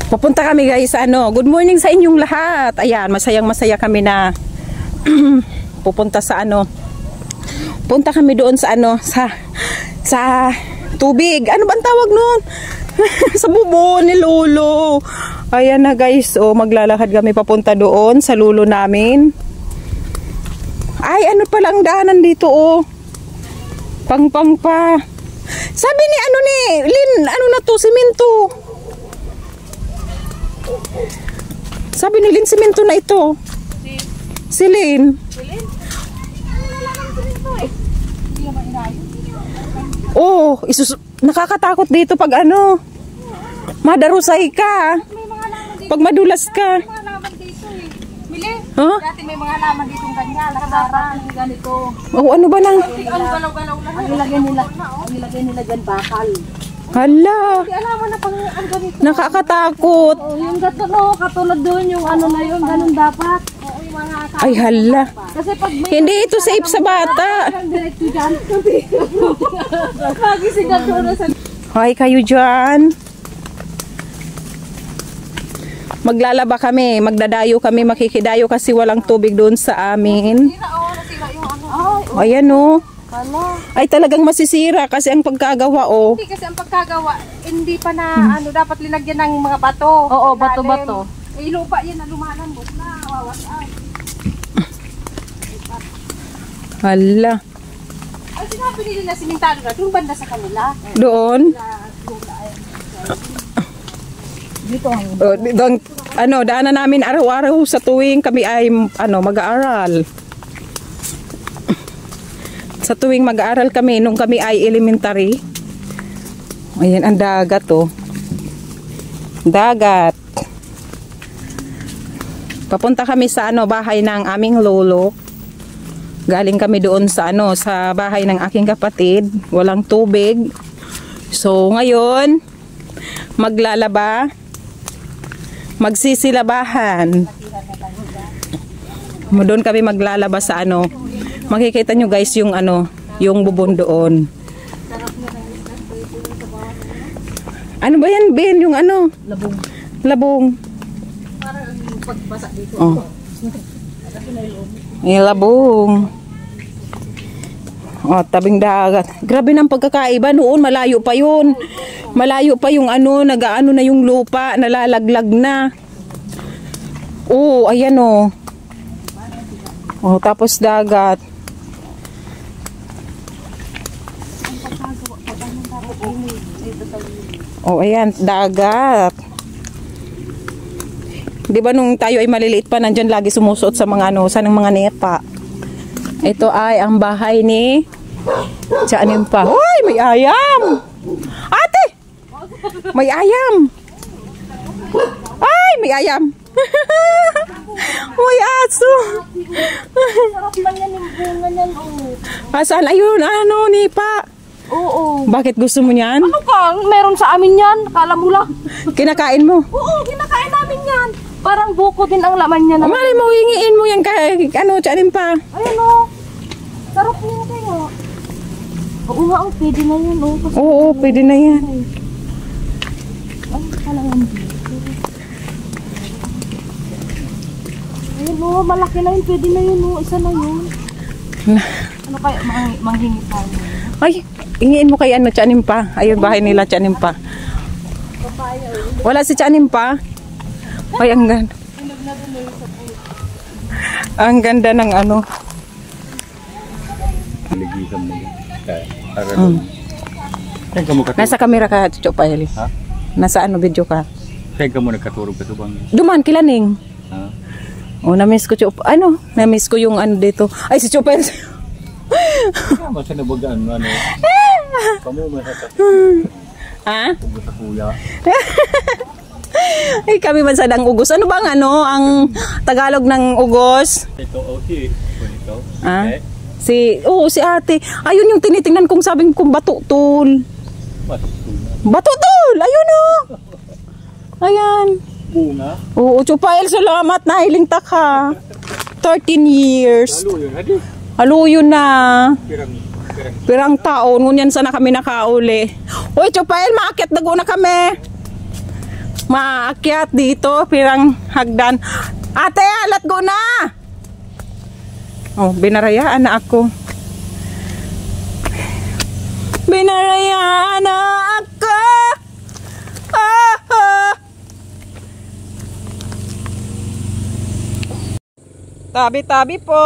Papunta kami guys sa ano. Good morning sa inyong lahat. Ayan, masayang-masaya kami na pupunta sa ano. Punta kami doon sa ano, sa tubig. Ano bang tawag noon? Sa bubon ni Lolo. Ayan na guys, oh, maglalakad kami papunta doon sa lulo namin. Ay, ano pala ang daanan dito, oh. Pang-pang pa. Sabi ni ano ni Lin, ano na to, simento. Sabi ni Lin, simento na ito. Si Lin. Oh, nakakatakot dito pag ano, madarusay ka. Pag madulas ka. Huh? Dati may mga laman ditong ganyan, nakasarang ganito. Oh, ano ba nang? Ang galaw-galaw lang. Ang ilagay nila dyan bakal. Hala. Hindi alam na pang ang ganito. Nakakatakot. Oh, yung gato no, katulad doon yung ano na yun, ganun dapat. Oo, yung mga Ay, hala. kasi pag may Hindi ito safe sa bata. diretso dyan. Magising ka doon sa Hi kayo dyan. Maglalaba kami, magdadayo kami, makikidayo kasi walang tubig doon sa amin. nasira yung ano. Ayan o. Hala. Ay talagang masisira kasi ang pagkagawa o. Hindi kasi ang pagkagawa, hindi pa na ano dapat linagyan ng mga bato. Oo, bato-bato. Eh, lupa yan na lumalambot na, wawasan. Hala. Ay, sinabi nila na simentado na, doon banda sa kanila. Doon. Doon, ano, daanan namin araw-araw sa tuwing kami ay ano, mag-aaral. Sa tuwing mag-aaral kami nung kami ay elementary. Ayan ang dagat oh. Dagat. Papunta kami sa ano, bahay ng aming lolo. Galing kami doon sa ano, sa bahay ng aking kapatid. Walang tubig. So ngayon, maglalaba. Magsisilabahan. Doon kami maglalaba sa ano. Makikita nyo guys yung ano, yung bubon doon. Ano ba yan, Ben? Yung ano? Labong. Labong. Parang pagbasa dito. Oh. Yung labong. Oh, tabing dagat. Grabe ng pagkakaiba noon, malayo pa yun. Malayo pa yung ano, nag-aano na yung lupa, nalalaglag na. Oh, ayan oh. Oh, tapos dagat. Oh, ayan, dagat. Di ba nung tayo ay maliliit pa, nandyan lagi sumusuot sa mga ano, sa ng mga nepa. Ito ay ang bahay ni Tiyanim pa. Hoy, may ayam! Ate! May ayam! Ay, may ayam! May aso! Sarap man yan yung bunga niyan. Asan? Ayun, ano, nipa. Oo. Bakit gusto mo niyan? Ano ka? Meron sa amin yan. Kala mo lang. Kinakain mo? Oo, kinakain namin yan. Parang buko din ang laman niya. Mali mo, hingiin mo yan kay, ano, Tiyanim pa. Ayun o. Sarap niya kayo. Oo nga, pwede na yan. Oo, pwede na yan. Ay, kalangan dito. Ayun o, malaki na yun. Pwede na yun o. Isa na yun. Ano kaya manghingi tayo? Ay, hingiin mo kay ano, Tiyanim pa. Ayun, bahay nila, Tiyanim pa. Wala si Tiyanim pa. Ay, ang ganda. Ang ganda ng ano. Nasa kamera ka, Chucho Pael. Ha? Nasa ano, video ka. Saan ka mo nagkaturog ka subang? Duman, kilaning. Ha? Oh, na-miss ko, Chucho. Ano? Na-miss ko yung ano dito. Ay, si Chucho Pael. Masa nabagaan mo ano? Kamo masakit. Ha? Ugos sa kuya. Ay, kami man sa dang ugos. Ano bang ano, ang Tagalog ng ugos? Ito okay. Ito. Ah? Si ate. Ayun yung tinitingnan kong sabing kong batutol. Batutol! Ayun oh! Ayan. Bunga. Oo, Chupael, salamat. Nahiling taka. 13 years. Halo yun. Hadi. Haluyo na. Pirang Pirang taon. Ngunyan sana kami nakauli. Uy, Chupael, maakit. Dago na kami. maakyat dito, pirang hagdan. Ate, let go na! Oh, binarayaan na ako. Binarayaan na ako! Ah, ah. Tabi-tabi po!